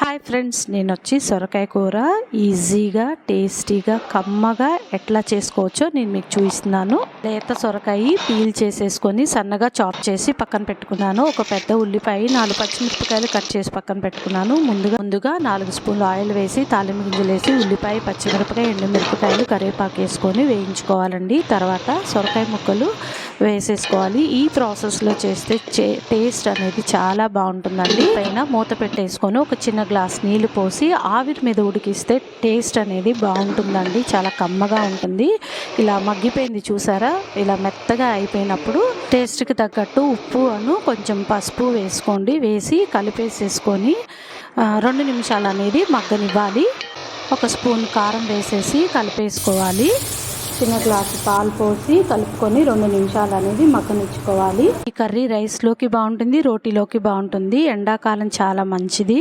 Hi friends, నేను వచ్చి సొరకాయ కూర ఈజీగా టేస్టీగా కమ్మగా ఎట్లా చేసుకోవచ్చో నేను మీకు చూపిస్తున్నాను. లేత సొరకాయ పీల్ చేసేసుకొని సన్నగా చాప్ చేసి పక్కన పెట్టుకున్నాను. ఒక పెద్ద ఉల్లిపాయ 4 పచ్చిమిరపకాయలు కట్ చేసి పక్కన పెట్టుకున్నాను. ముందుగా 4 స్పూన్లు ఆయిల్ వేసి తాలింపు గింజలు వేసి ఉల్లిపాయ, పచ్చిమిరపకాయ, ఎండుమిరపకాయలు, కరివేపాకు వేసుకొని వేయించుకోవాలండి. తర్వాత సొరకాయ ముక్కలు వేసేసుకోవాలి. ఈ ప్రాసెస్లో చేస్తే టేస్ట్ అనేది చాలా బాగుంటుందండి. పైన మూత పెట్టేసుకొని ఒక చిన్న గ్లాస్ నీళ్లు పోసి ఆవిరి మీద ఉడికిస్తే టేస్ట్ అనేది బాగుంటుందండి. చాలా కమ్మగా ఉంటుంది. ఇలా మగ్గిపోయింది చూసారా, ఇలా మెత్తగా అయిపోయినప్పుడు టేస్ట్కి తగ్గట్టు ఉప్పు కొంచెం పసుపు వేసుకోండి. వేసి కలిపేసేసుకొని 2 నిమిషాలు అనేది మగ్గనివ్వాలి. 1 స్పూన్ కారం వేసేసి కలిపేసుకోవాలి. చిన్న గ్లాసు పాలు పోసి కలుపుకొని 2 నిమిషాలు అనేది మగ్గనిచ్చుకోవాలి. ఈ కర్రీ రైస్లోకి బాగుంటుంది, రోటీలోకి బాగుంటుంది. ఎండాకాలం చాలా మంచిది.